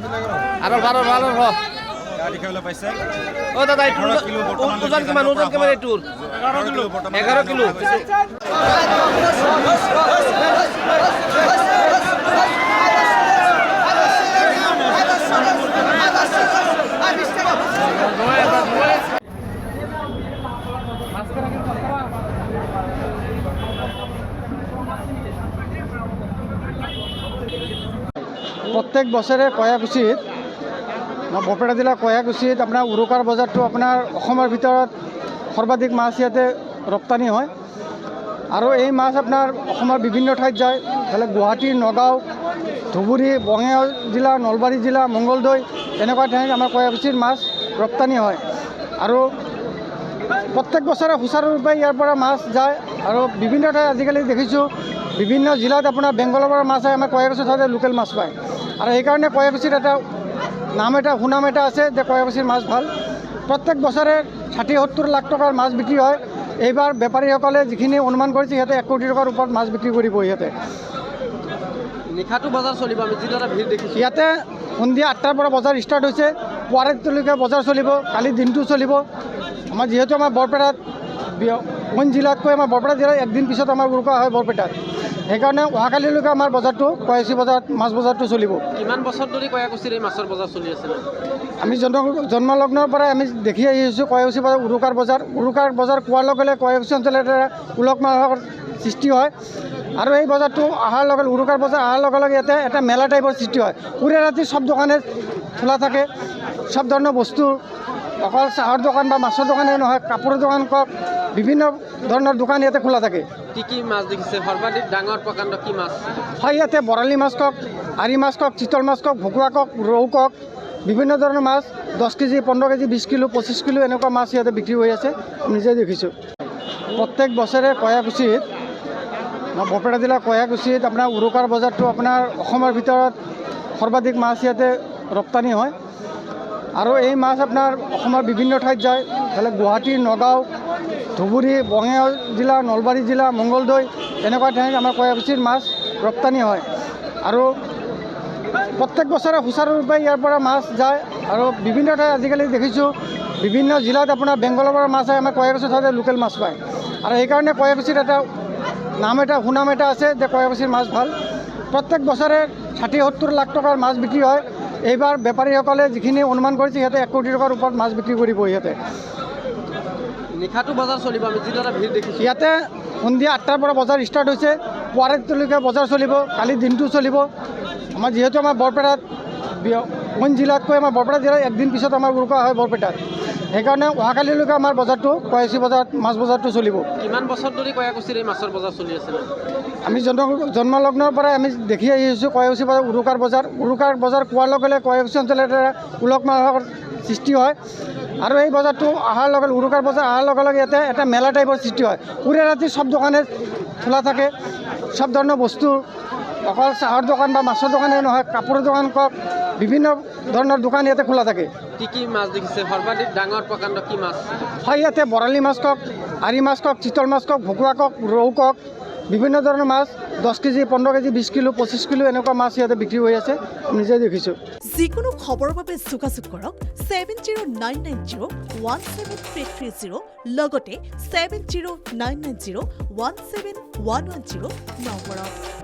আৰু ভাল ও দাদা এইটোৰ ওজন কিমান এইটোৰ 11 কিলো প্ৰত্যেক বছৰে কয়াকুছিত বৰপেটা জিলাৰ কয়াকুছিত আপোনাৰ উৰুকাৰ বজাৰটো আপোনাৰ অসমৰ ভিতৰত সৰ্বাধিক মাছ ইয়াতে ৰপ্তানি হয় আৰু এই মাছ আপোনাৰ অসমৰ বিভিন্ন ঠাইত যায় ধৰি গুৱাহাটী নগাঁও ধুবুৰী বঙাইগাঁও জিলা নলবাৰী জিলা মংগলদৈ এনেকুৱা ঠাইত আমাৰ কয়াকুছিৰ মাছ ৰপ্তানি হয় আৰু প্ৰত্যেক বছৰে সুচাৰুৰূপে ইয়াৰ পৰা মাছ যায় আৰু বিভিন্ন ঠাইত আজিকালি দেখিছোঁ বিভিন্ন জিলাত আপোনাৰ বেংগলৰ পৰা মাছ আহে আমাৰ কয়াকুছিত ঠাইতে লোকেল মাছ পায় আৰু সেইকাৰণে কয়াকুছিত এটা সুনাম এটা আছে যে কয়াকুছিৰ মাছ ভাল প্ৰত্যেক বছৰে ৬০-৭০ লাখ টকাৰ মাছ বিক্ৰী হয় এইবাৰ বেপাৰীসকলে যিখিনি অনুমান কৰিছে সিহঁতে ১ কোটি টকাৰ ওপৰত মাছ বিক্ৰী কৰিব ইয়াতে নিশাটো বজাৰ চলিব আমি যিদৰে ভিৰ দেখিছোঁ ইয়াতে সন্ধিয়া ৮টাৰ পৰা বজাৰ ষ্টাৰ্ট হৈছে পুৱালৈকে বজাৰ চলিব কালি দিনটো চলিব আমাৰ যিহেতু আমাৰ বৰপেটাত অইন জিলাতকৈ আমাৰ বৰপেটা জিলাত একদিন পিছত আমাৰ উৰুকা হয় বৰপেটাত সেইকাৰণে অহাকালিলৈকে আমাৰ বজাৰটো কয়াকুছি বজাৰত মাছ বজাৰটো চলিব কিমান বছৰ ধৰি কয়াকুছিৰ এই মাছৰ বজাৰ চলি আছে আমি জন্মলগ্নৰ পৰাই আমি দেখি আহিছোঁ কয়াকুছি বজাৰ উৰুকাৰ বজাৰ কোৱাৰ লগে লগে কয়াকুছি অঞ্চলত এটা উলহ মালহৰ সৃষ্টি হয় আৰু এই বজাৰটো অহাৰ লগে উৰুকাৰ বজাৰ অহাৰ লগে লগে ইয়াতে এটা মেলা টাইপৰ সৃষ্টি হয় পুৰা ৰাতি চব দোকানে খোলা থাকে সব ধৰণৰ বস্তু অকল চাহৰ দোকান বা মাছৰ দোকানেই নহয় কাপোৰৰ দোকান কওক বিভিন্ন ধৰণৰ দোকান ইয়াতে খোলা থাকে কি মাছ দেখিছে সৰ্বাধিক ডাঙৰ প্ৰকাণ্ড কি মাছ হয় ইয়াতে বৰালি মাছ কওক আৰি মাছ কওক চিতল মাছ কওক ভকুৱা কওক ৰৌ কওক বিভিন্ন ধৰণৰ মাছ 10 কেজি 15 কেজি 20 কিলো 25 কিলো এনেকুৱা মাছ ইয়াতে বিক্ৰী হৈ আছে নিজে দেখিছোঁ প্ৰত্যেক বছৰে কয়াকুছিত বৰপেটা জিলাৰ কয়াকুছিত আপোনাৰ উৰুকাৰ বজাৰটো আপোনাৰ অসমৰ ভিতৰত সৰ্বাধিক মাছ ইয়াতে ৰপ্তানি হয় আৰু এই মাছ আপোনাৰ অসমৰ বিভিন্ন ঠাইত যায় ধৰি গুৱাহাটী নগাঁও ধুবুৰী বঙাইগাঁও জিলা নলবাৰী জিলা মংগলদৈ এনেকুৱা ঠাইত আমাৰ কয়াকুছিৰ মাছ ৰপ্তানি হয় আৰু প্ৰত্যেক বছৰে সুচাৰুৰূপে ইয়াৰ পৰা মাছ যায় আৰু বিভিন্ন ঠাইত আজিকালি দেখিছোঁ বিভিন্ন জিলাত আপোনাৰ বেংগলৰ পৰা মাছ আহে আমাৰ কয়াকুছি ঠাইতে লোকেল মাছ পায় আৰু সেইকাৰণে কয়াকুছিত এটা সুনাম এটা আছে যে কয়াকুছিৰ মাছ ভাল প্ৰত্যেক বছৰে ৬০-৭০ লাখ টকাৰ মাছ বিক্ৰী হয় এইবাৰ বেপাৰীসকলে যিখিনি অনুমান কৰিছে সিহঁতে ১ কোটি টকাৰ ওপৰত মাছ বিক্ৰী কৰিব সিহঁতে নিশাটো বজাৰ চলিব আমি যিদৰে ভিৰ দেখিছোঁ ইয়াতে সন্ধিয়া ৮টাৰ পৰা বজাৰ ষ্টাৰ্ট হৈছে পুৱালৈকে বজাৰ চলিব কালি দিনটো চলিব আমাৰ যিহেতু আমাৰ বৰপেটাত অইন জিলাতকৈ আমাৰ বৰপেটা জিলাত একদিন পিছত আমাৰ উৰুকা হয় বৰপেটাত সেইকাৰণে অহাকালিলৈকে আমাৰ বজাৰটো কয়াকুছি বজাৰত মাছ বজাৰটো চলিব কিমান বছৰ ধৰি কয়াকুছিৰ এই মাছৰ বজাৰ চলি আছে আমি জন্মলগ্নৰ পৰাই আমি দেখি আহিছোঁ কয়াকুছি বজাৰ উৰুকাৰ বজাৰ কোৱাৰ লগে লগে কয়াকুছি অঞ্চলত এটা উলহ মালহৰ সৃষ্টি হয় আৰু এই বজাৰটো অহাৰ লগে উৰুকাৰ বজাৰ অহাৰ লগে লগে ইয়াতে এটা মেলা টাইপৰ সৃষ্টি হয় পুৰা ৰাতি চব দোকানে খোলা থাকে সব ধৰণৰ বস্তু অকল চাহৰ দোকান বা মাছৰ দোকানেই নহয় কাপোৰৰ দোকান কওক বিভিন্ন ধৰণৰ দোকান ইয়াতে খোলা থাকে কি মাছ দেখিছে সৰ্বাধিক ডাঙৰ প্ৰকাণ্ড কি মাছ হয় ইয়াতে বৰালি মাছ কওক আৰি মাছ কওক চিতল মাছ কওক ভকুৱা কওক ৰৌ কওক বিভিন্ন ধৰণৰ মাছ 10 কেজি 15 কেজি 20 কিলো 25 কিলো এনেকুৱা মাছ ইয়াতে বিক্ৰী হৈ আছে নিজে দেখিছোঁ যিকোনো খবৰৰ বাবে যোগাযোগ কৰক 7099017330 লগতে 7099017110 নম্বৰত